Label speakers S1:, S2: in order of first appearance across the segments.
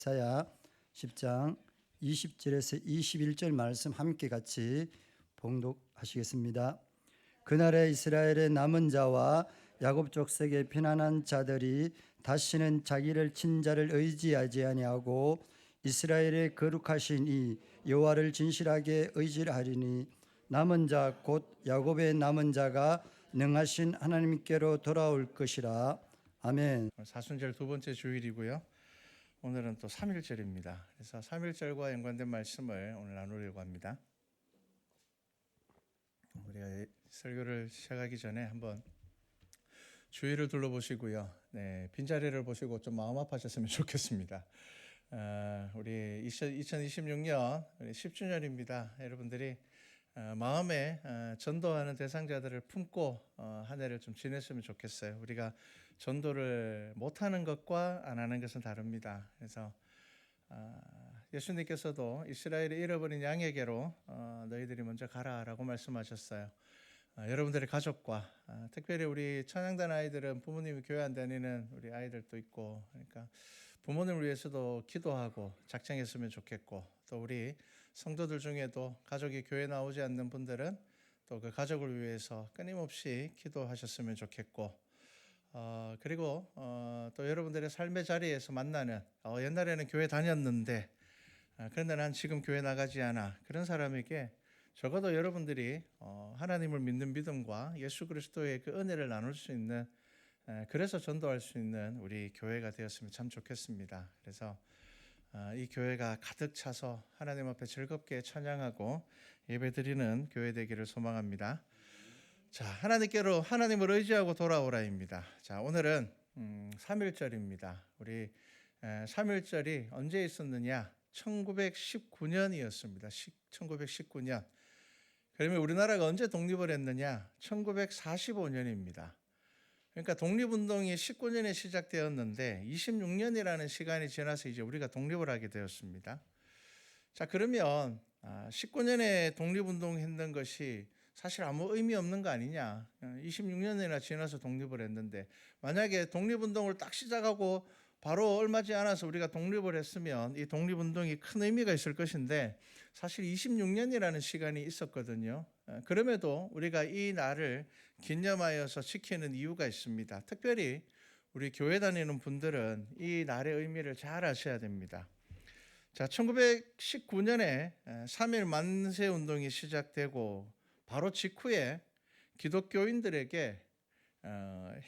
S1: 이사야 10장 20절에서 21절 말씀 함께 같이 봉독하시겠습니다. 그날에 이스라엘의 남은 자와 야곱 족속의 편안한 자들이 다시는 자기를 친 자를 의지하지 아니하고 이스라엘의 거룩하신 이 여호와를 진실하게 의지하리니 남은 자 곧 야곱의 남은 자가 능하신 하나님께로 돌아올 것이라. 아멘.
S2: 사순절 두 번째 주일이고요. 오늘은 또 3.1절입니다. 그래서 3.1절과 연관된 말씀을 오늘 나누려고 합니다. 우리가 설교를 시작하기 전에 한번 주위를 둘러보시고요. 빈자리를 보시고 좀 마음 아파하셨으면 좋겠습니다. 우리 2026년 10주년입니다. 여러분들이 마음에 전도하는 대상자들을 품고 한 해를 좀 지냈으면 좋겠어요. 우리가 전도를 못하는 것과 안 하는 것은 다릅니다. 그래서 예수님께서도 이스라엘의 잃어버린 양에게로 너희들이 먼저 가라라고 말씀하셨어요. 여러분들의 가족과 특별히 우리 찬양단 아이들은 부모님이 교회 안 다니는 우리 아이들도 있고, 그러니까 부모님을 위해서도 기도하고 작정했으면 좋겠고, 또 우리 성도들 중에도 가족이 교회 나오지 않는 분들은 또 그 가족을 위해서 끊임없이 기도하셨으면 좋겠고, 그리고 또 여러분들의 삶의 자리에서 만나는 옛날에는 교회 다녔는데 그런데 난 지금 교회 나가지 않아, 그런 사람에게 적어도 여러분들이 하나님을 믿는 믿음과 예수 그리스도의 그 은혜를 나눌 수 있는, 그래서 전도할 수 있는 우리 교회가 되었으면 참 좋겠습니다. 그래서 이 교회가 가득 차서 하나님 앞에 즐겁게 찬양하고 예배드리는 교회 되기를 소망합니다. 자, 하나님을 의지하고 돌아오라입니다. 자, 오늘은 3.1절입니다. 우리 3.1절이 언제 있었느냐? 1919년이었습니다. 1919년. 그러면 우리나라가 언제 독립을 했느냐? 1945년입니다. 그러니까 독립운동이 19년에 시작되었는데 26년이라는 시간이 지나서 이제 우리가 독립을 하게 되었습니다. 자, 그러면 19년에 독립운동 했는 것이 사실 아무 의미 없는 거 아니냐? 26년이나 지나서 독립을 했는데, 만약에 독립운동을 딱 시작하고 바로 얼마 지않 않아서 우리가 독립을 했으면 이 독립운동이 큰 의미가 있을 것인데 사실 26년이라는 시간이 있었거든요. 그럼에도 우리가 이 날을 기념하여서 지키는 이유가 있습니다. 특별히 우리 교회 다니는 분들은 이 날의 의미를 잘 아셔야 됩니다. 자, 1919년에 3.1 만세운동이 시작되고 바로 직후에 기독교인들에게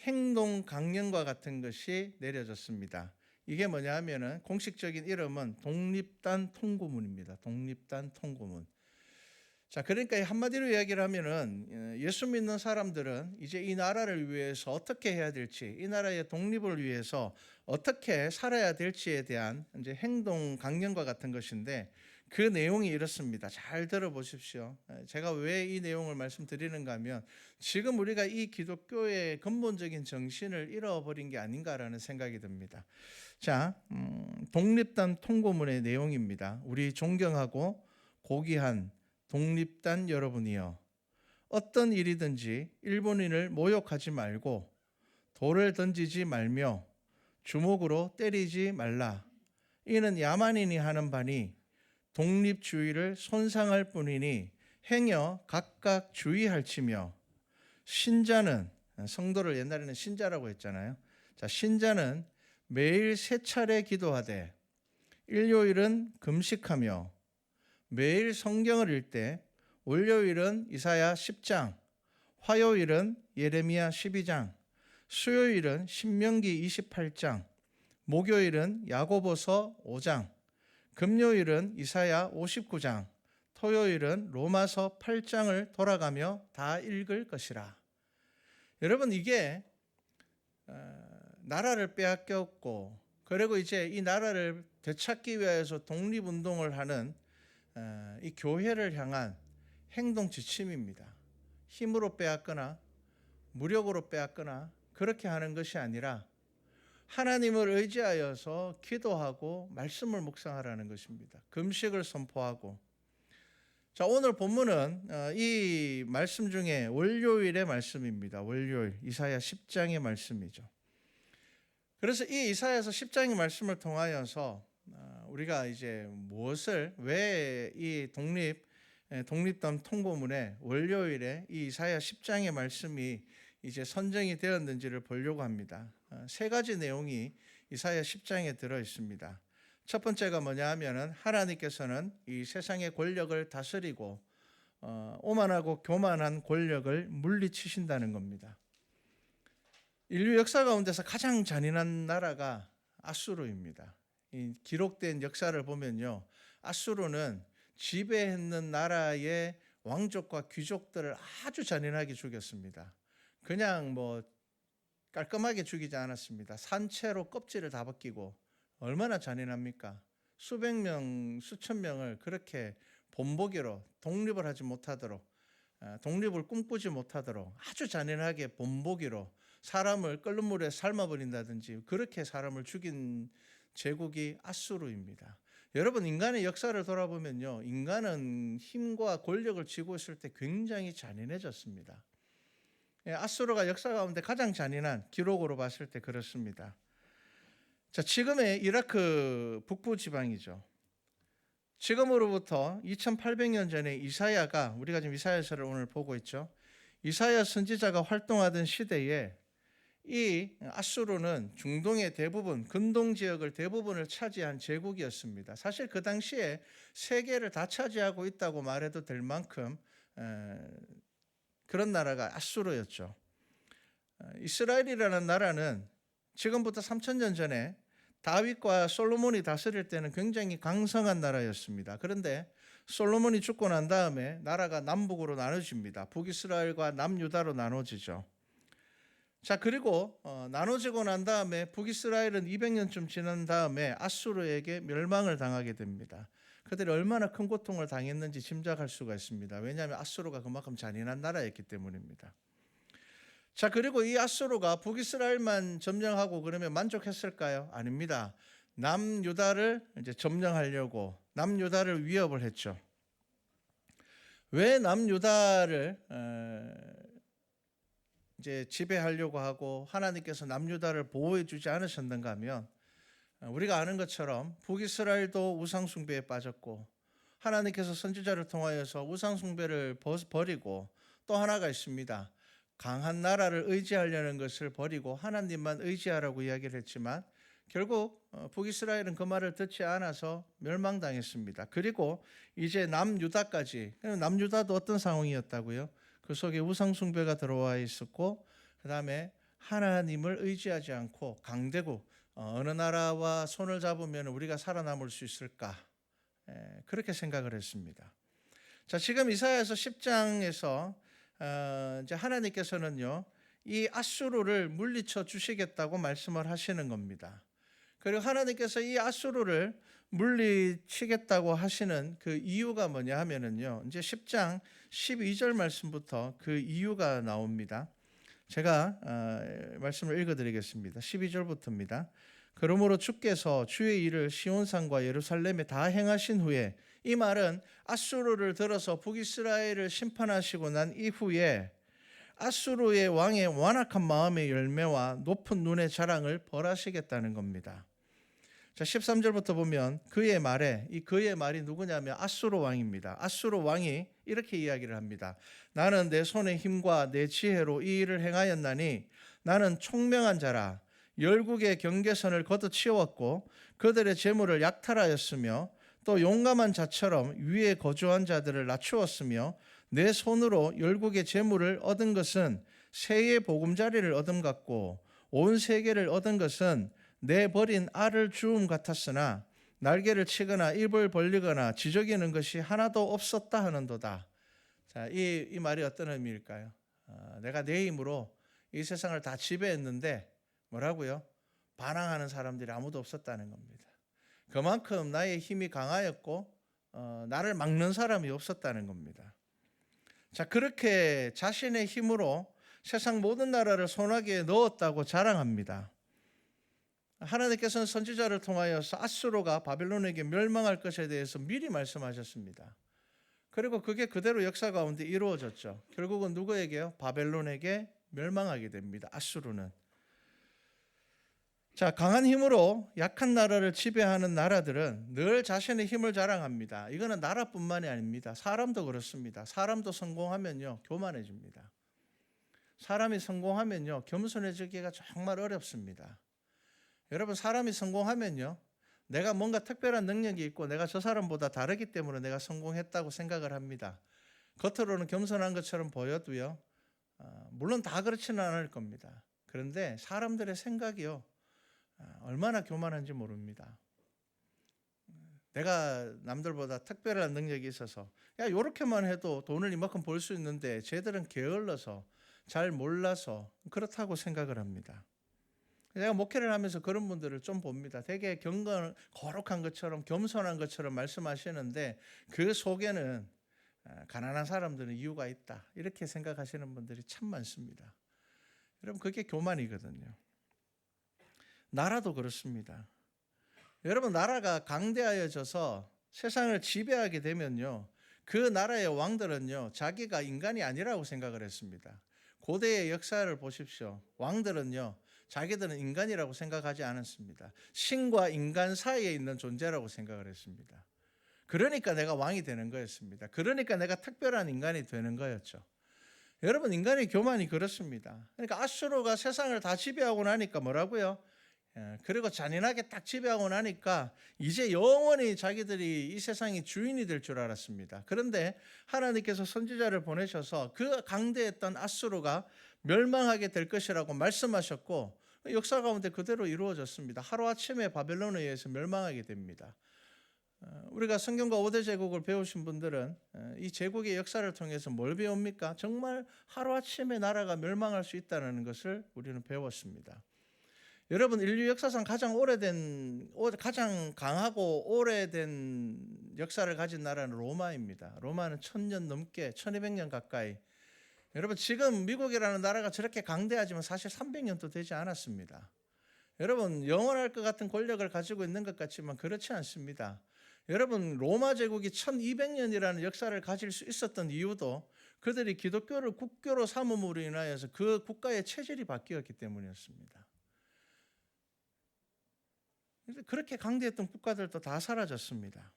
S2: 행동 강령과 같은 것이 내려졌습니다. 이게 뭐냐 하면은 공식적인 이름은 독립단 통고문입니다. 독립단 통고문. 자, 그러니까 한마디로 이야기를 하면은 예수 믿는 사람들은 이제 이 나라를 위해서 어떻게 해야 될지, 이 나라의 독립을 위해서 어떻게 살아야 될지에 대한 이제 행동 강령과 같은 것인데, 그 내용이 이렇습니다. 잘 들어보십시오. 제가 왜 이 내용을 말씀드리는가 하면 지금 우리가 이 기독교의 근본적인 정신을 잃어버린 게 아닌가라는 생각이 듭니다. 자, 독립단 통고문의 내용입니다. 우리 존경하고 고귀한 독립단 여러분이여, 어떤 일이든지 일본인을 모욕하지 말고 돌을 던지지 말며 주먹으로 때리지 말라. 이는 야만인이 하는 바니 독립주의를 손상할 뿐이니 행여 각각 주의할지며, 신자는, 성도를 옛날에는 신자라고 했잖아요. 자, 신자는 매일 3차례 기도하되 일요일은 금식하며 매일 성경을 읽되 월요일은 이사야 10장, 화요일은 예레미야 12장, 수요일은 신명기 28장, 목요일은 야고보서 5장, 금요일은 이사야 59장, 토요일은 로마서 8장을 돌아가며 다 읽을 것이라. 여러분, 이게 나라를 빼앗겼고, 그리고 이제 이 나라를 되찾기 위해서 독립운동을 하는 이 교회를 향한 행동 지침입니다. 힘으로 빼앗거나 무력으로 빼앗거나 그렇게 하는 것이 아니라 하나님을 의지하여서 기도하고 말씀을 묵상하라는 것입니다. 금식을 선포하고. 자, 오늘 본문은 이 말씀 중에 월요일의 말씀입니다. 월요일 이사야 10장의 말씀이죠. 그래서 이 이사야서 10장의 말씀을 통하여서 우리가 이제 무엇을 왜 이 독립담 통고문의 월요일에 이 이사야 10장의 말씀이 이제 선정이 되었는지를 보려고 합니다. 세 가지 내용이 이사야 10장에 들어 있습니다. 첫 번째가 뭐냐 하면은 하나님께서는 이 세상의 권력을 다스리고 오만하고 교만한 권력을 물리치신다는 겁니다. 인류 역사 가운데서 가장 잔인한 나라가 아수르입니다. 이 기록된 역사를 보면요, 아수르는 지배했는 나라의 왕족과 귀족들을 아주 잔인하게 죽였습니다. 그냥 뭐 깔끔하게 죽이지 않았습니다. 산채로 껍질을 다 벗기고, 얼마나 잔인합니까? 수백 명, 수천 명을 그렇게 본보기로 독립을 하지 못하도록, 독립을 꿈꾸지 못하도록 아주 잔인하게 본보기로 사람을 끓는 물에 삶아버린다든지 그렇게 사람을 죽인 제국이 아수르입니다. 여러분, 인간의 역사를 돌아보면요, 인간은 힘과 권력을 쥐고 있을 때 굉장히 잔인해졌습니다. 아수르가 역사 가운데 가장 잔인한 기록으로 봤을 때 그렇습니다. 자, 지금의 이라크 북부 지방이죠. 지금으로부터 2800년 전에 이사야가, 우리가 지금 이사야서를 오늘 보고 있죠. 이사야 선지자가 활동하던 시대에 이 아수르는 중동의 대부분, 근동 지역을 대부분을 차지한 제국이었습니다. 사실 그 당시에 세계를 다 차지하고 있다고 말해도 될 만큼 그런 나라가 아수르였죠. 이스라엘이라는 나라는 지금부터 3000년 전에 다윗과 솔로몬이 다스릴 때는 굉장히 강성한 나라였습니다. 그런데 솔로몬이 죽고 난 다음에 나라가 남북으로 나눠집니다. 북이스라엘과 남유다로 나눠지죠. 자, 그리고 나눠지고 난 다음에 북이스라엘은 200년쯤 지난 다음에 아수르에게 멸망을 당하게 됩니다. 그들이 얼마나 큰 고통을 당했는지 짐작할 수가 있습니다. 왜냐하면 아수르가 그만큼 잔인한 나라였기 때문입니다. 자, 그리고 이 아수르가 북이스라엘만 점령하고 그러면 만족했을까요? 아닙니다. 남유다를 이제 점령하려고 남유다를 위협을 했죠. 왜 남유다를 이제 지배하려고 하고 하나님께서 남유다를 보호해 주지 않으셨는가 하면, 우리가 아는 것처럼 북이스라엘도 우상숭배에 빠졌고 하나님께서 선지자를 통하여서 우상숭배를 버리고, 또 하나가 있습니다. 강한 나라를 의지하려는 것을 버리고 하나님만 의지하라고 이야기를 했지만 결국 북이스라엘은 그 말을 듣지 않아서 멸망당했습니다. 그리고 이제 남유다까지, 남유다도 어떤 상황이었다고요? 그 속에 우상숭배가 들어와 있었고, 그 다음에 하나님을 의지하지 않고 강대국, 어느 나라와 손을 잡으면 우리가 살아남을 수 있을까? 그렇게 생각을 했습니다. 자, 지금 이사야서 10장에서 이제 하나님께서는요, 이 아수르를 물리쳐 주시겠다고 말씀을 하시는 겁니다. 그리고 하나님께서 이 아수르를 물리치겠다고 하시는 그 이유가 뭐냐 하면은요, 이제 10장 12절 말씀부터 그 이유가 나옵니다. 제가 말씀을 읽어드리겠습니다. 12절부터입니다. 그러므로 주께서 주의 일을 시온산과 예루살렘에 다 행하신 후에, 이 말은 아수르를 들어서 북이스라엘을 심판하시고 난 이후에 아수르의 왕의 완악한 마음의 열매와 높은 눈의 자랑을 벌하시겠다는 겁니다. 자, 13절부터 보면 그의 말에, 이 그의 말이 누구냐면 아수르 왕입니다. 아수르 왕이 이렇게 이야기를 합니다. 나는 내 손의 힘과 내 지혜로 이 일을 행하였나니 나는 총명한 자라. 열국의 경계선을 걷어치웠고 그들의 재물을 약탈하였으며 또 용감한 자처럼 위에 거주한 자들을 낮추었으며 내 손으로 열국의 재물을 얻은 것은 새의 보금자리를 얻음 같고 온 세계를 얻은 것은 내 버린 알을 주움 같았으나 날개를 치거나 입을 벌리거나 지저귀는 것이 하나도 없었다 하는도다. 자, 이 말이 어떤 의미일까요? 내가 내 힘으로 이 세상을 다 지배했는데 뭐라고요? 반항하는 사람들이 아무도 없었다는 겁니다. 그만큼 나의 힘이 강하였고 나를 막는 사람이 없었다는 겁니다. 자, 그렇게 자신의 힘으로 세상 모든 나라를 손아귀에 넣었다고 자랑합니다. 하나님께서는 선지자를 통하여서 아수르가 바벨론에게 멸망할 것에 대해서 미리 말씀하셨습니다. 그리고 그게 그대로 역사 가운데 이루어졌죠. 결국은 누구에게요? 바벨론에게 멸망하게 됩니다. 아수르는. 자, 강한 힘으로 약한 나라를 지배하는 나라들은 늘 자신의 힘을 자랑합니다. 이거는 나라뿐만이 아닙니다. 사람도 그렇습니다. 사람도 성공하면요, 교만해집니다. 사람이 성공하면요, 겸손해지기가 정말 어렵습니다. 여러분, 사람이 성공하면요, 내가 뭔가 특별한 능력이 있고 내가 저 사람보다 다르기 때문에 내가 성공했다고 생각을 합니다. 겉으로는 겸손한 것처럼 보여도요, 물론 다 그렇지는 않을 겁니다. 그런데 사람들의 생각이요, 얼마나 교만한지 모릅니다. 내가 남들보다 특별한 능력이 있어서 야, 요렇게만 해도 돈을 이만큼 벌 수 있는데 쟤들은 게을러서 잘 몰라서 그렇다고 생각을 합니다. 제가 목회를 하면서 그런 분들을 좀 봅니다. 되게 거룩한 것처럼 겸손한 것처럼 말씀하시는데 그 속에는 가난한 사람들은 이유가 있다, 이렇게 생각하시는 분들이 참 많습니다. 여러분, 그게 교만이거든요. 나라도 그렇습니다. 여러분, 나라가 강대하여져서 세상을 지배하게 되면요, 그 나라의 왕들은요, 자기가 인간이 아니라고 생각을 했습니다. 고대의 역사를 보십시오. 왕들은요, 자기들은 인간이라고 생각하지 않았습니다. 신과 인간 사이에 있는 존재라고 생각을 했습니다. 그러니까 내가 왕이 되는 거였습니다. 그러니까 내가 특별한 인간이 되는 거였죠. 여러분, 인간의 교만이 그렇습니다. 그러니까 아수르가 세상을 다 지배하고 나니까 뭐라고요? 그리고 잔인하게 딱 지배하고 나니까 이제 영원히 자기들이 이 세상의 주인이 될 줄 알았습니다. 그런데 하나님께서 선지자를 보내셔서 그 강대했던 아수르가 멸망하게 될 것이라고 말씀하셨고, 역사 가운데 그대로 이루어졌습니다. 하루아침에 바벨론에 의해서 멸망하게 됩니다. 우리가 성경과 5대 제국을 배우신 분들은 이 제국의 역사를 통해서 뭘 배웁니까? 정말 하루아침에 나라가 멸망할 수 있다는 것을 우리는 배웠습니다. 여러분, 인류 역사상 가장 강하고 오래된 역사를 가진 나라는 로마입니다. 로마는 1000년 넘게, 1200년 가까이. 여러분, 지금 미국이라는 나라가 저렇게 강대하지만 사실 300년도 되지 않았습니다. 여러분, 영원할 것 같은 권력을 가지고 있는 것 같지만 그렇지 않습니다. 여러분, 로마 제국이 1200년이라는 역사를 가질 수 있었던 이유도 그들이 기독교를 국교로 삼음으로 인하여서 그 국가의 체질이 바뀌었기 때문이었습니다. 그렇게 강대했던 국가들도 다 사라졌습니다.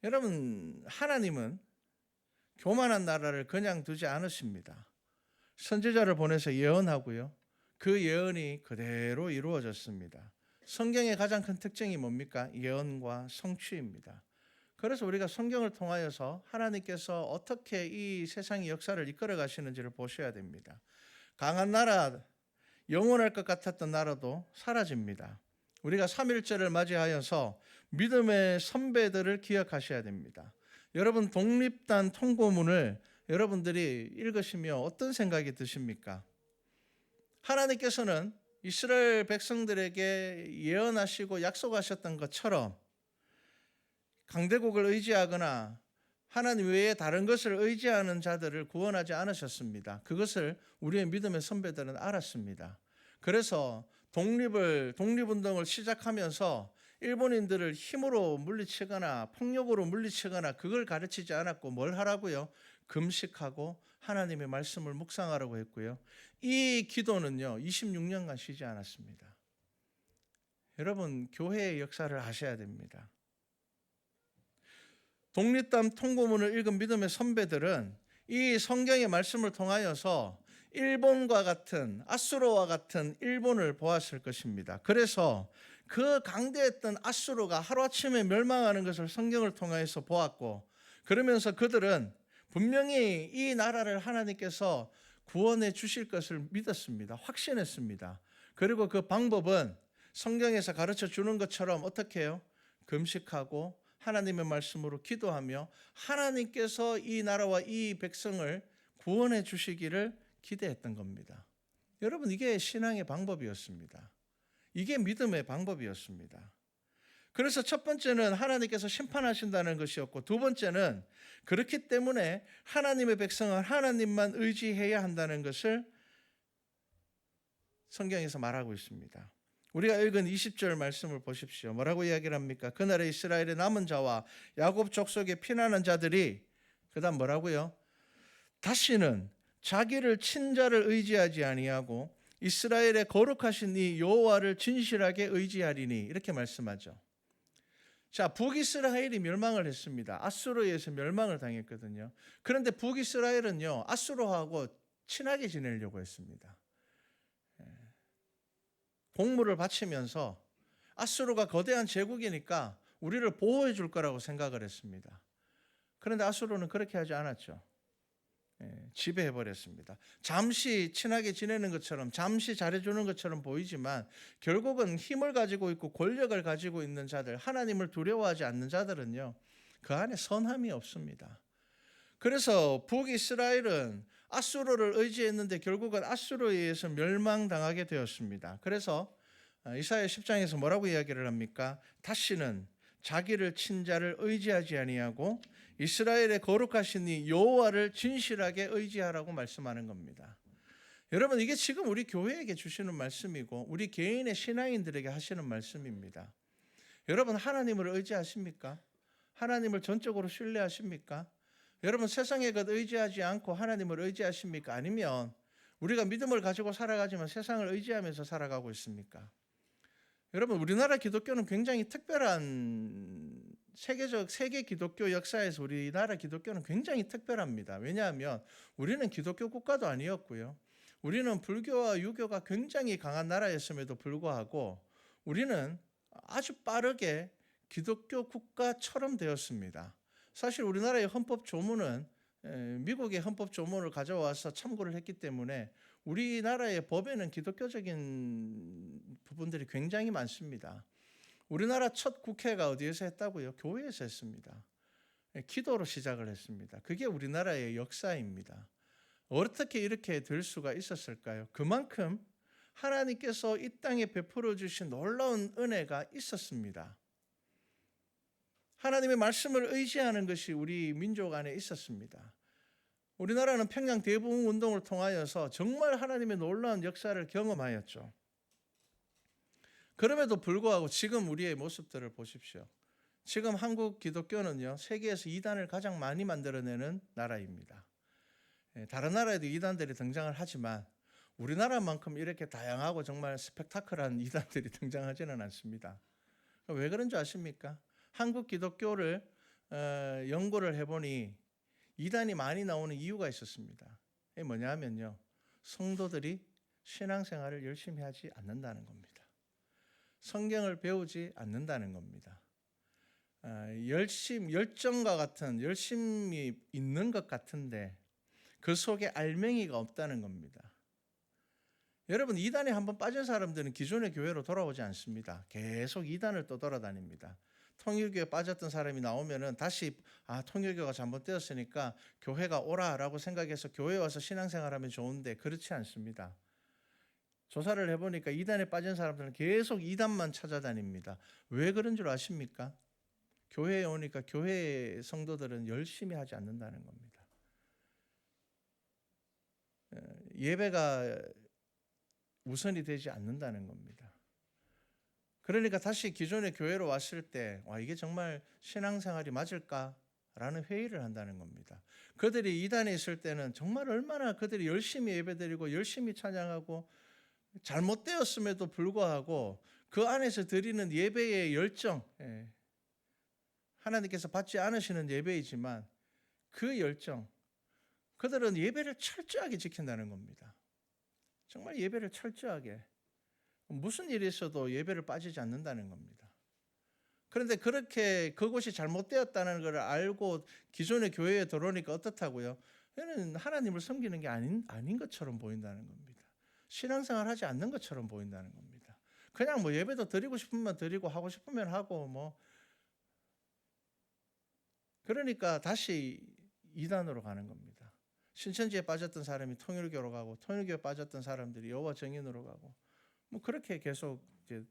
S2: 여러분, 하나님은 교만한 나라를 그냥 두지 않으십니다. 선지자를 보내서 예언하고요, 그 예언이 그대로 이루어졌습니다. 성경의 가장 큰 특징이 뭡니까? 예언과 성취입니다. 그래서 우리가 성경을 통하여서 하나님께서 어떻게 이 세상의 역사를 이끌어 가시는지를 보셔야 됩니다. 강한 나라, 영원할 것 같았던 나라도 사라집니다. 우리가 3.1절을 맞이하여서 믿음의 선배들을 기억하셔야 됩니다. 여러분, 독립단 통고문을 여러분들이 읽으시며 어떤 생각이 드십니까? 하나님께서는 이스라엘 백성들에게 예언하시고 약속하셨던 것처럼 강대국을 의지하거나 하나님 외에 다른 것을 의지하는 자들을 구원하지 않으셨습니다. 그것을 우리의 믿음의 선배들은 알았습니다. 그래서 독립운동을 시작하면서 일본인들을 힘으로 물리치거나 폭력으로 물리치거나 그걸 가르치지 않았고 뭘 하라고요? 금식하고 하나님의 말씀을 묵상하라고 했고요. 이 기도는요, 26년간 쉬지 않았습니다. 여러분, 교회의 역사를 아셔야 됩니다. 독립단 통고문을 읽은 믿음의 선배들은 이 성경의 말씀을 통하여서 일본과 같은, 아수르와 같은 일본을 보았을 것입니다. 그래서 그 강대했던 아수르가 하루아침에 멸망하는 것을 성경을 통해서 보았고, 그러면서 그들은 분명히 이 나라를 하나님께서 구원해 주실 것을 믿었습니다. 확신했습니다. 그리고 그 방법은 성경에서 가르쳐 주는 것처럼 어떻게 해요? 금식하고 하나님의 말씀으로 기도하며 하나님께서 이 나라와 이 백성을 구원해 주시기를 기대했던 겁니다. 여러분, 이게 신앙의 방법이었습니다. 이게 믿음의 방법이었습니다. 그래서 첫 번째는 하나님께서 심판하신다는 것이었고, 두 번째는 그렇기 때문에 하나님의 백성은 하나님만 의지해야 한다는 것을 성경에서 말하고 있습니다. 우리가 읽은 20절 말씀을 보십시오. 뭐라고 이야기를 합니까? 그날에 이스라엘의 남은 자와 야곱 족속에 피난한 자들이, 그 다음 뭐라고요? 다시는 자기를 친자를 의지하지 아니하고 이스라엘의 거룩하신 이 여호와를 진실하게 의지하리니 이렇게 말씀하죠. 자, 북이스라엘이 멸망을 했습니다. 아수르에 의해서 멸망을 당했거든요. 그런데 북이스라엘은요, 아수르하고 친하게 지내려고 했습니다. 공물을 바치면서 아수르가 거대한 제국이니까 우리를 보호해 줄 거라고 생각을 했습니다. 그런데 아수르는 그렇게 하지 않았죠. 지배해 버렸습니다. 잠시 친하게 지내는 것처럼, 잠시 잘해주는 것처럼 보이지만 결국은 힘을 가지고 있고 권력을 가지고 있는 자들, 하나님을 두려워하지 않는 자들은요, 그 안에 선함이 없습니다. 그래서 북이스라엘은 아수르를 의지했는데 결국은 아수르에 의해서 멸망당하게 되었습니다. 그래서 이사야 10장에서 뭐라고 이야기를 합니까? 다시는 자기를 친 자를 의지하지 아니하고 이스라엘의 거룩하신 이 여호와를 진실하게 의지하라고 말씀하는 겁니다. 여러분, 이게 지금 우리 교회에게 주시는 말씀이고 우리 개인의 신앙인들에게 하시는 말씀입니다. 여러분, 하나님을 의지하십니까? 하나님을 전적으로 신뢰하십니까? 여러분, 세상의 것 의지하지 않고 하나님을 의지하십니까? 아니면 우리가 믿음을 가지고 살아가지만 세상을 의지하면서 살아가고 있습니까? 여러분, 우리나라 기독교는 굉장히 특별한 세계 기독교 역사에서 우리나라 기독교는 굉장히 특별합니다. 왜냐하면 우리는 기독교 국가도 아니었고요. 우리는 불교와 유교가 굉장히 강한 나라였음에도 불구하고 우리는 아주 빠르게 기독교 국가처럼 되었습니다. 사실 우리나라의 헌법 조문은 미국의 헌법 조문을 가져와서 참고를 했기 때문에 우리나라의 법에는 기독교적인 부분들이 굉장히 많습니다. 우리나라 첫 국회가 어디에서 했다고요? 교회에서 했습니다. 기도로 시작을 했습니다. 그게 우리나라의 역사입니다. 어떻게 이렇게 될 수가 있었을까요? 그만큼 하나님께서 이 땅에 베풀어 주신 놀라운 은혜가 있었습니다. 하나님의 말씀을 의지하는 것이 우리 민족 안에 있었습니다. 우리나라는 평양 대부흥 운동을 통하여서 정말 하나님의 놀라운 역사를 경험하였죠. 그럼에도 불구하고 지금 우리의 모습들을 보십시오. 지금 한국 기독교는요, 세계에서 이단을 가장 많이 만들어내는 나라입니다. 다른 나라에도 이단들이 등장을 하지만 우리나라만큼 이렇게 다양하고 정말 스펙타클한 이단들이 등장하지는 않습니다. 왜 그런 줄 아십니까? 한국 기독교를 연구를 해보니 이단이 많이 나오는 이유가 있었습니다. 이게 뭐냐면요, 성도들이 신앙생활을 열심히 하지 않는다는 겁니다. 성경을 배우지 않는다는 겁니다. 열정과 같은 열심이 있는 것 같은데 그 속에 알맹이가 없다는 겁니다. 여러분, 이단에 한번 빠진 사람들은 기존의 교회로 돌아오지 않습니다. 계속 이단을 또 돌아다닙니다. 통일교에 빠졌던 사람이 나오면은 다시 통일교가 잘못되었으니까 교회가 오라라고 생각해서 교회에 와서 신앙생활하면 좋은데 그렇지 않습니다. 조사를 해보니까 이단에 빠진 사람들은 계속 이단만 찾아다닙니다. 왜 그런 줄 아십니까? 교회에 오니까 교회 성도들은 열심히 하지 않는다는 겁니다. 예배가 우선이 되지 않는다는 겁니다. 그러니까 다시 기존의 교회로 왔을 때 이게 정말 신앙생활이 맞을까라는 회의를 한다는 겁니다. 그들이 이단에 있을 때는 정말 얼마나 그들이 열심히 예배드리고 열심히 찬양하고 잘못되었음에도 불구하고 그 안에서 드리는 예배의 열정, 하나님께서 받지 않으시는 예배이지만 그 열정, 그들은 예배를 철저하게 지킨다는 겁니다. 정말 예배를 철저하게, 무슨 일이 있어도 예배를 빠지지 않는다는 겁니다. 그런데 그렇게 그것이 잘못되었다는 것을 알고 기존의 교회에 들어오니까 어떻다고요? 얘는 하나님을 섬기는 게 아닌 것처럼 보인다는 겁니다. 신앙생활 하지 않는 것처럼 보인다는 겁니다. 그냥 예배도 드리고 싶으면 드리고 하고 싶으면 하고 그러니까 다시 이단으로 가는 겁니다. 신천지에 빠졌던 사람이 통일교로 가고 통일교에 빠졌던 사람들이 여호와 정인으로 가고 그렇게 계속 이제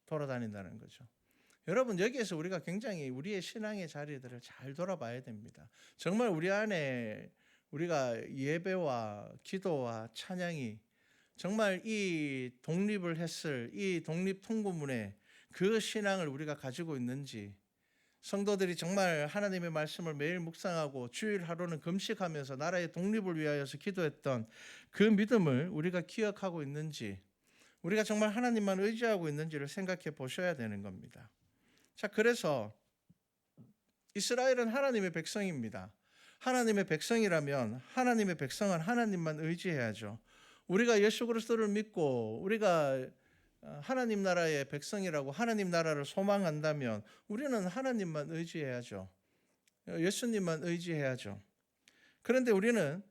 S2: 돌아다닌다는 거죠. 여러분, 여기에서 우리가 굉장히 우리의 신앙의 자리들을 잘 돌아봐야 됩니다. 정말 우리 안에 우리가 예배와 기도와 찬양이 정말 이 독립을 했을 이 독립 통고문에 그 신앙을 우리가 가지고 있는지 성도들이 정말 하나님의 말씀을 매일 묵상하고 주일 하루는 금식하면서 나라의 독립을 위하여서 기도했던 그 믿음을 우리가 기억하고 있는지, 우리가 정말 하나님만 의지하고 있는지를 생각해 보셔야 되는 겁니다. 자, 그래서 이스라엘은 하나님의 백성입니다. 하나님의 백성이라면 하나님의 백성은 하나님만 의지해야죠. 우리가 예수 그리스도를 믿고 우리가 하나님 나라의 백성이라고 하나님 나라를 소망한다면 우리는 하나님만 의지해야죠. 예수님만 의지해야죠. 그런데 우리는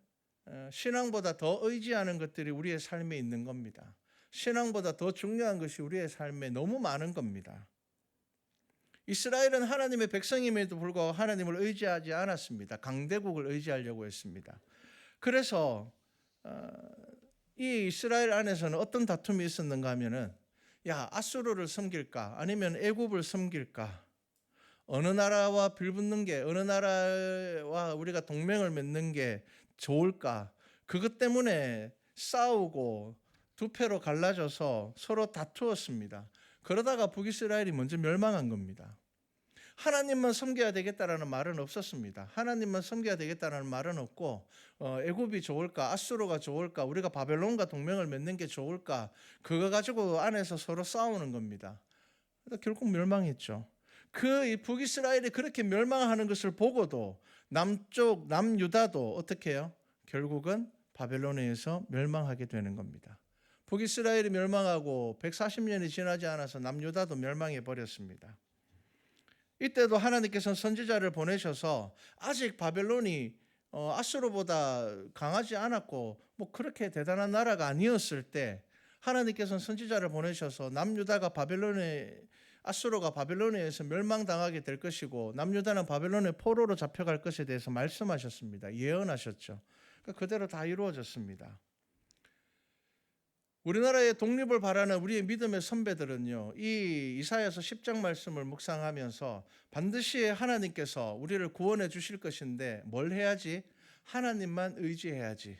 S2: 신앙보다 더 의지하는 것들이 우리의 삶에 있는 겁니다. 신앙보다 더 중요한 것이 우리의 삶에 너무 많은 겁니다. 이스라엘은 하나님의 백성임에도 불구하고 하나님을 의지하지 않았습니다. 강대국을 의지하려고 했습니다. 그래서 이 이스라엘 안에서는 어떤 다툼이 있었는가 하면은, 야, 아수르를 섬길까 아니면 애굽을 섬길까, 어느 나라와 빌붙는 게, 어느 나라와 우리가 동맹을 맺는 게 좋을까, 그것 때문에 싸우고 두 패로 갈라져서 서로 다투었습니다. 그러다가 북이스라엘이 먼저 멸망한 겁니다. 하나님만 섬겨야 되겠다라는 말은 없었습니다. 하나님만 섬겨야 되겠다라는 말은 없고, 애굽이 좋을까, 아수르가 좋을까, 우리가 바벨론과 동맹을 맺는 게 좋을까, 그거 가지고 안에서 서로 싸우는 겁니다. 결국 멸망했죠. 그 북이스라엘이 그렇게 멸망하는 것을 보고도 남쪽 남유다도 어떻게 해요? 결국은 바벨론에 의해서 멸망하게 되는 겁니다. 북이스라엘이 멸망하고 140년이 지나지 않아서 남유다도 멸망해 버렸습니다. 이때도 하나님께서는 선지자를 보내셔서 아직 바벨론이 아수르보다 강하지 않았고 뭐 그렇게 대단한 나라가 아니었을 때 하나님께서는 선지자를 보내셔서 남유다가 아수르가 바벨론에 의해서 멸망당하게 될 것이고 남유다는 바벨론의 포로로 잡혀갈 것에 대해서 말씀하셨습니다. 예언하셨죠. 그대로 다 이루어졌습니다. 우리나라의 독립을 바라는 우리의 믿음의 선배들은요, 이 이사야서 10장 말씀을 묵상하면서 반드시 하나님께서 우리를 구원해 주실 것인데 뭘 해야지? 하나님만 의지해야지.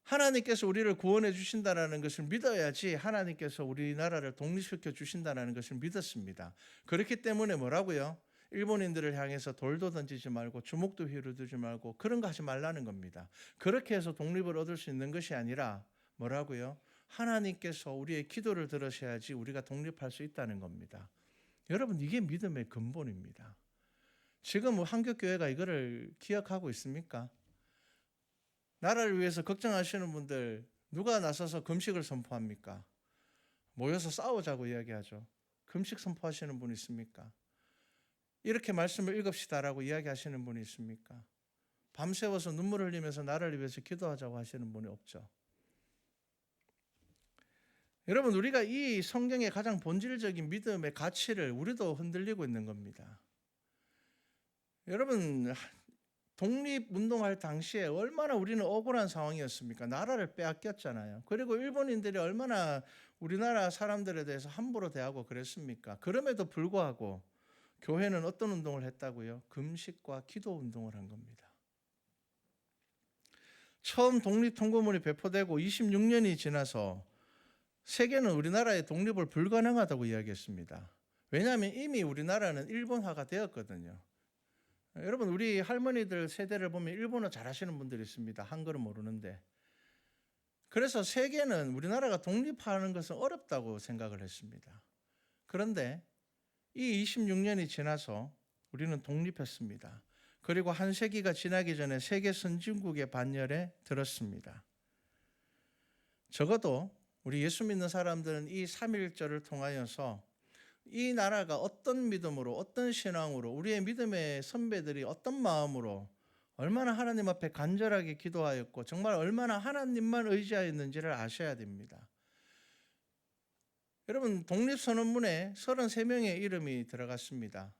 S2: 하나님께서 우리를 구원해 주신다는 것을 믿어야지 하나님께서 우리나라를 독립시켜 주신다는 것을 믿었습니다. 그렇기 때문에 뭐라고요? 일본인들을 향해서 돌도 던지지 말고 주먹도 휘두르지 말고 그런 거 하지 말라는 겁니다. 그렇게 해서 독립을 얻을 수 있는 것이 아니라 뭐라고요? 하나님께서 우리의 기도를 들으셔야지 우리가 독립할 수 있다는 겁니다. 여러분, 이게 믿음의 근본입니다. 지금 한국교회가 이거를 기억하고 있습니까? 나라를 위해서 걱정하시는 분들 누가 나서서 금식을 선포합니까? 모여서 싸우자고 이야기하죠. 금식 선포하시는 분 있습니까? 이렇게 말씀을 읽읍시다라고 이야기하시는 분이 있습니까? 밤새워서 눈물 흘리면서 나라를 위해서 기도하자고 하시는 분이 없죠. 여러분, 우리가 이 성경의 가장 본질적인 믿음의 가치를 우리도 흔들리고 있는 겁니다. 여러분, 독립운동할 당시에 얼마나 우리는 억울한 상황이었습니까? 나라를 빼앗겼잖아요. 그리고 일본인들이 얼마나 우리나라 사람들에 대해서 함부로 대하고 그랬습니까? 그럼에도 불구하고 교회는 어떤 운동을 했다고요? 금식과 기도 운동을 한 겁니다. 처음 독립통고문이 배포되고 26년이 지나서 세계는 우리나라의 독립을 불가능하다고 이야기했습니다. 왜냐하면 이미 우리나라는 일본화가 되었거든요. 여러분, 우리 할머니들 세대를 보면 일본어 잘하시는 분들이 있습니다. 한글은 모르는데. 그래서 세계는 우리나라가 독립하는 것은 어렵다고 생각을 했습니다. 그런데 이 26년이 지나서 우리는 독립했습니다. 그리고 한 세기가 지나기 전에 세계 선진국의 반열에 들었습니다. 적어도 우리 예수 믿는 사람들은 이 3.1절을 통하여서 이 나라가 어떤 믿음으로, 어떤 신앙으로, 우리의 믿음의 선배들이 어떤 마음으로 얼마나 하나님 앞에 간절하게 기도하였고 정말 얼마나 하나님만 의지하였는지를 아셔야 됩니다. 여러분, 독립선언문에 33명의 이름이 들어갔습니다.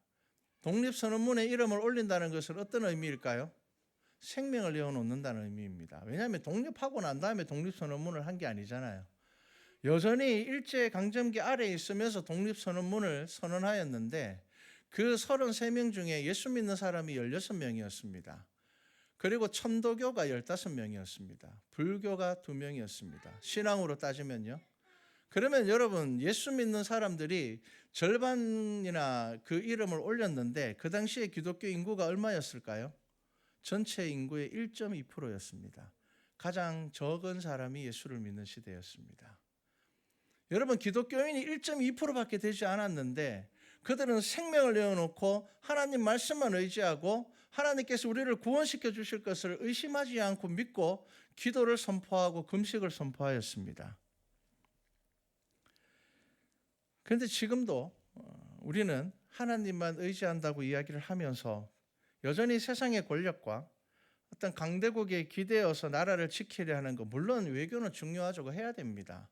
S2: 독립선언문에 이름을 올린다는 것은 어떤 의미일까요? 생명을 내어놓는다는 의미입니다. 왜냐하면 독립하고 난 다음에 독립선언문을 한 게 아니잖아요. 여전히 일제강점기 아래에 있으면서 독립선언문을 선언하였는데 그 33명 중에 예수 믿는 사람이 16명이었습니다. 그리고 천도교가 15명이었습니다. 불교가 2명이었습니다. 신앙으로 따지면요. 그러면 여러분, 예수 믿는 사람들이 절반이나 그 이름을 올렸는데 그 당시에 기독교 인구가 얼마였을까요? 전체 인구의 1.2%였습니다. 가장 적은 사람이 예수를 믿는 시대였습니다. 여러분, 기독교인이 1.2%밖에 되지 않았는데 그들은 생명을 내어놓고 하나님 말씀만 의지하고 하나님께서 우리를 구원시켜 주실 것을 의심하지 않고 믿고 기도를 선포하고 금식을 선포하였습니다. 그런데 지금도 우리는 하나님만 의지한다고 이야기를 하면서 여전히 세상의 권력과 어떤 강대국에 기대어서 나라를 지키려 하는 거, 물론 외교는 중요하죠. 그거 해야 됩니다.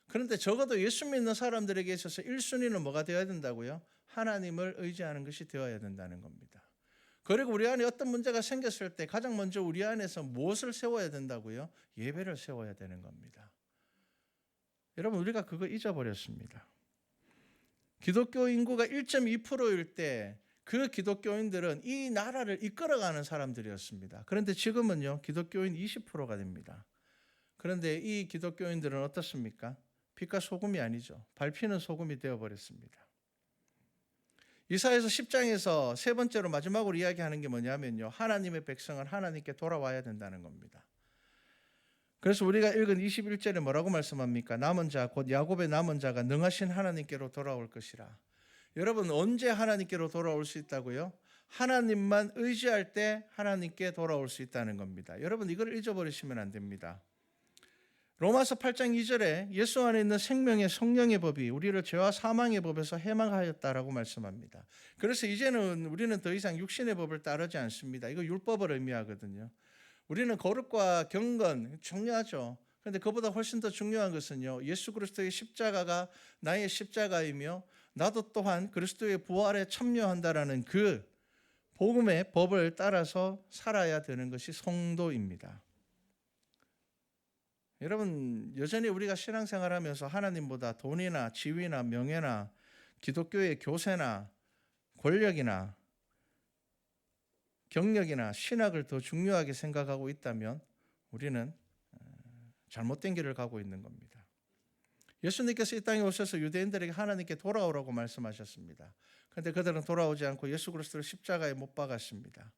S2: 그런데 적어도 예수 믿는 사람들에게 있어서 1순위는 뭐가 되어야 된다고요? 하나님을 의지하는 것이 되어야 된다는 겁니다. 그리고 우리 안에 어떤 문제가 생겼을 때 가장 먼저 우리 안에서 무엇을 세워야 된다고요? 예배를 세워야 되는 겁니다. 여러분, 우리가 그거 잊어버렸습니다. 기독교 인구가 1.2%일 때 그 기독교인들은 이 나라를 이끌어가는 사람들이었습니다. 그런데 지금은요, 기독교인 20%가 됩니다. 그런데 이 기독교인들은 어떻습니까? 빛과 소금이 아니죠. 밟히는 소금이 되어버렸습니다. 이사야서 10장에서 세 번째로 마지막으로 이야기하는 게 뭐냐면요, 하나님의 백성은 하나님께 돌아와야 된다는 겁니다. 그래서 우리가 읽은 21절에 뭐라고 말씀합니까? 남은 자, 곧 야곱의 남은 자가 능하신 하나님께로 돌아올 것이라. 여러분, 언제 하나님께로 돌아올 수 있다고요? 하나님만 의지할 때 하나님께 돌아올 수 있다는 겁니다. 여러분, 이걸 잊어버리시면 안 됩니다. 로마서 8장 2절에 예수 안에 있는 생명의 성령의 법이 우리를 죄와 사망의 법에서 해방하였다라고 말씀합니다. 그래서 이제는 우리는 더 이상 육신의 법을 따르지 않습니다. 이거 율법을 의미하거든요. 우리는 거룩과 경건 중요하죠. 그런데 그보다 훨씬 더 중요한 것은요, 예수 그리스도의 십자가가 나의 십자가이며 나도 또한 그리스도의 부활에 참여한다라는 그 복음의 법을 따라서 살아야 되는 것이 성도입니다. 여러분, 여전히 우리가 신앙생활하면서 하나님보다 돈이나 지위나 명예나 기독교의 교세나 권력이나 경력이나 신학을 더 중요하게 생각하고 있다면 우리는 잘못된 길을 가고 있는 겁니다. 예수님께서 이 땅에 오셔서 유대인들에게 하나님께 돌아오라고 말씀하셨습니다. 그런데 그들은 돌아오지 않고 예수 그리스도를 십자가에 못 박았습니다.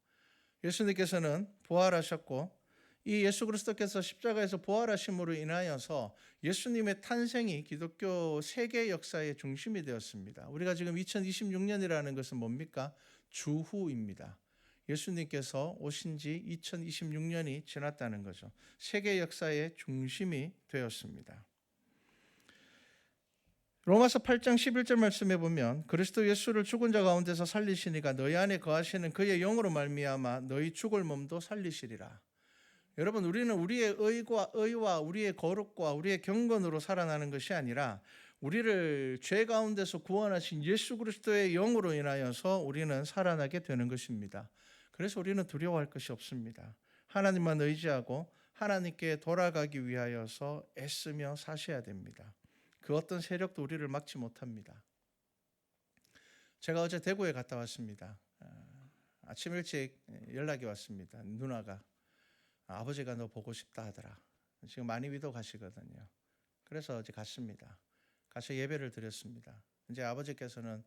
S2: 예수님께서는 부활하셨고 이 예수 그리스도께서 십자가에서 부활하심으로 인하여서 예수님의 탄생이 기독교 세계 역사의 중심이 되었습니다. 우리가 지금 2026년이라는 것은 뭡니까? 주후입니다. 예수님께서 오신 지 2026년이 지났다는 거죠. 세계 역사의 중심이 되었습니다. 로마서 8장 11절 말씀에 보면 그리스도 예수를 죽은 자 가운데서 살리시니가 너희 안에 거하시는 그의 영으로 말미암아 너희 죽을 몸도 살리시리라. 여러분, 우리는 우리의 의와 우리의 거룩과 우리의 경건으로 살아나는 것이 아니라 우리를 죄 가운데서 구원하신 예수 그리스도의 영으로 인하여서 우리는 살아나게 되는 것입니다. 그래서 우리는 두려워할 것이 없습니다. 하나님만 의지하고 하나님께 돌아가기 위하여서 애쓰며 사셔야 됩니다. 그 어떤 세력도 우리를 막지 못합니다. 제가 어제 대구에 갔다 왔습니다. 아침 일찍 연락이 왔습니다. 누나가 아버지가 너 보고 싶다 하더라. 지금 만이위도 가시거든요. 그래서 어제 갔습니다. 가서 예배를 드렸습니다. 이제 아버지께서는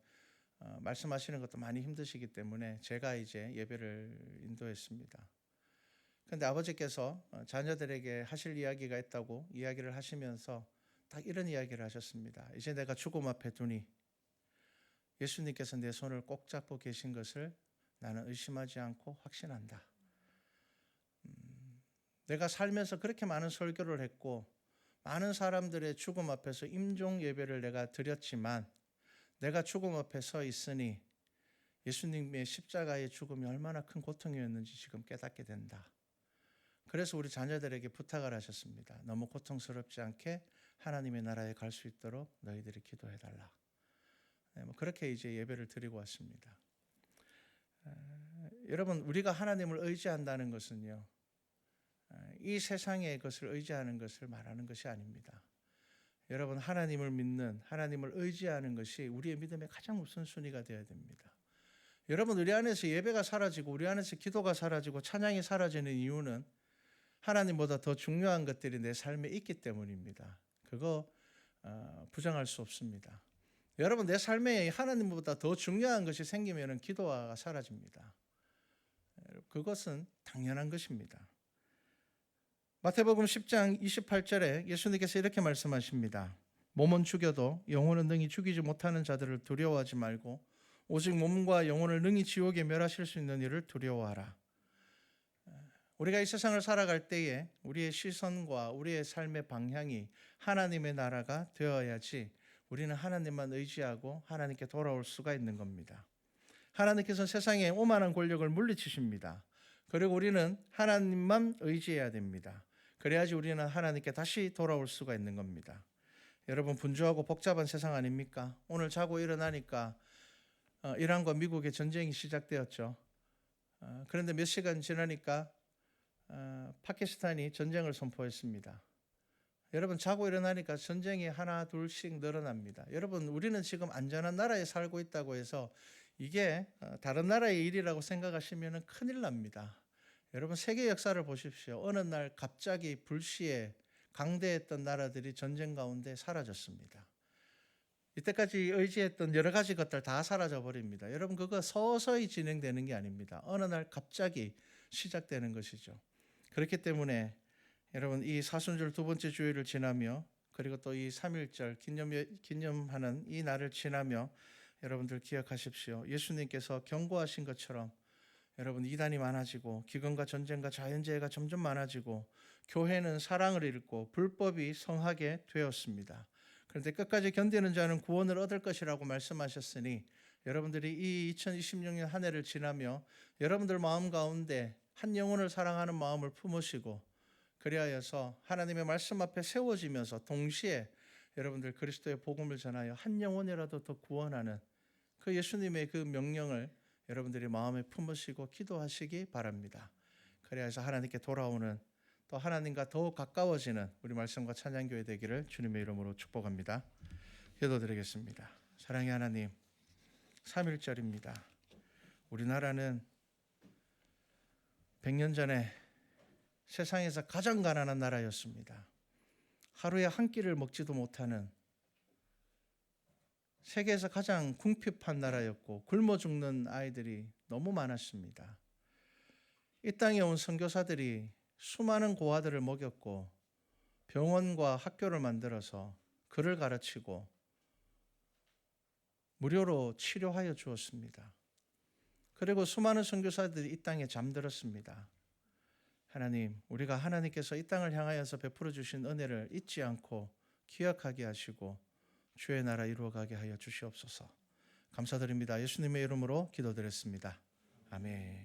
S2: 말씀하시는 것도 많이 힘드시기 때문에 제가 이제 예배를 인도했습니다. 그런데 아버지께서 자녀들에게 하실 이야기가 있다고 이야기를 하시면서 딱 이런 이야기를 하셨습니다. 이제 내가 죽음 앞에 두니 예수님께서 내 손을 꼭 잡고 계신 것을 나는 의심하지 않고 확신한다. 내가 살면서 그렇게 많은 설교를 했고 많은 사람들의 죽음 앞에서 임종 예배를 내가 드렸지만 내가 죽음 앞에 서 있으니 예수님의 십자가의 죽음이 얼마나 큰 고통이었는지 지금 깨닫게 된다. 그래서 우리 자녀들에게 부탁을 하셨습니다. 너무 고통스럽지 않게 하나님의 나라에 갈 수 있도록 너희들이 기도해달라. 그렇게 이제 예배를 드리고 왔습니다. 여러분, 우리가 하나님을 의지한다는 것은요, 이 세상의 것을 의지하는 것을 말하는 것이 아닙니다. 여러분, 하나님을 믿는, 하나님을 의지하는 것이 우리의 믿음의 가장 우선순위가 되어야 됩니다. 여러분, 우리 안에서 예배가 사라지고 우리 안에서 기도가 사라지고 찬양이 사라지는 이유는 하나님보다 더 중요한 것들이 내 삶에 있기 때문입니다. 그거 부정할 수 없습니다. 여러분, 내 삶에 하나님보다 더 중요한 것이 생기면 기도가 사라집니다. 그것은 당연한 것입니다. 마태복음 10장 28절에 예수님께서 이렇게 말씀하십니다. 몸은 죽여도 영혼은 능히 죽이지 못하는 자들을 두려워하지 말고 오직 몸과 영혼을 능히 지옥에 멸하실 수 있는 이를 두려워하라. 우리가 이 세상을 살아갈 때에 우리의 시선과 우리의 삶의 방향이 하나님의 나라가 되어야지 우리는 하나님만 의지하고 하나님께 돌아올 수가 있는 겁니다. 하나님께서는 세상에 오만한 권력을 물리치십니다. 그리고 우리는 하나님만 의지해야 됩니다. 그래야지 우리는 하나님께 다시 돌아올 수가 있는 겁니다. 여러분, 분주하고 복잡한 세상 아닙니까? 오늘 자고 일어나니까 이란과 미국의 전쟁이 시작되었죠. 그런데 몇 시간 지나니까 파키스탄이 전쟁을 선포했습니다. 여러분, 자고 일어나니까 전쟁이 하나 둘씩 늘어납니다. 여러분, 우리는 지금 안전한 나라에 살고 있다고 해서 이게 다른 나라의 일이라고 생각하시면 큰일 납니다. 여러분, 세계 역사를 보십시오. 어느 날 갑자기 불시에 강대했던 나라들이 전쟁 가운데 사라졌습니다. 이때까지 의지했던 여러 가지 것들 다 사라져 버립니다. 여러분, 그거 서서히 진행되는 게 아닙니다. 어느 날 갑자기 시작되는 것이죠. 그렇기 때문에 여러분, 이 사순절 두 번째 주일을 지나며 그리고 또 이 3.1절 기념하는 이 날을 지나며 여러분들 기억하십시오. 예수님께서 경고하신 것처럼 여러분, 이단이 많아지고 기근과 전쟁과 자연재해가 점점 많아지고 교회는 사랑을 잃고 불법이 성하게 되었습니다. 그런데 끝까지 견디는 자는 구원을 얻을 것이라고 말씀하셨으니 여러분들이 이 2026년 한 해를 지나며 여러분들 마음 가운데 한 영혼을 사랑하는 마음을 품으시고 그리하여서 하나님의 말씀 앞에 세워지면서 동시에 여러분들 그리스도의 복음을 전하여 한 영혼이라도 더 구원하는 그 예수님의 그 명령을 여러분들이 마음에 품으시고 기도하시기 바랍니다. 그래서 하나님께 돌아오는 또 하나님과 더욱 가까워지는 우리 말씀과 찬양교회 되기를 주님의 이름으로 축복합니다. 기도드리겠습니다. 사랑의 하나님, 3.1절입니다. 우리나라는 100년 전에 세상에서 가장 가난한 나라였습니다. 하루에 한 끼를 먹지도 못하는 세계에서 가장 궁핍한 나라였고 굶어 죽는 아이들이 너무 많았습니다. 이 땅에 온 선교사들이 수많은 고아들을 먹였고 병원과 학교를 만들어서 글을 가르치고 무료로 치료하여 주었습니다. 그리고 수많은 선교사들이 이 땅에 잠들었습니다. 하나님, 우리가 하나님께서 이 땅을 향하여서 베풀어 주신 은혜를 잊지 않고 기억하게 하시고 주의 나라 이루어가게 하여 주시옵소서. 감사드립니다. 예수님의 이름으로 기도드렸습니다. 아멘.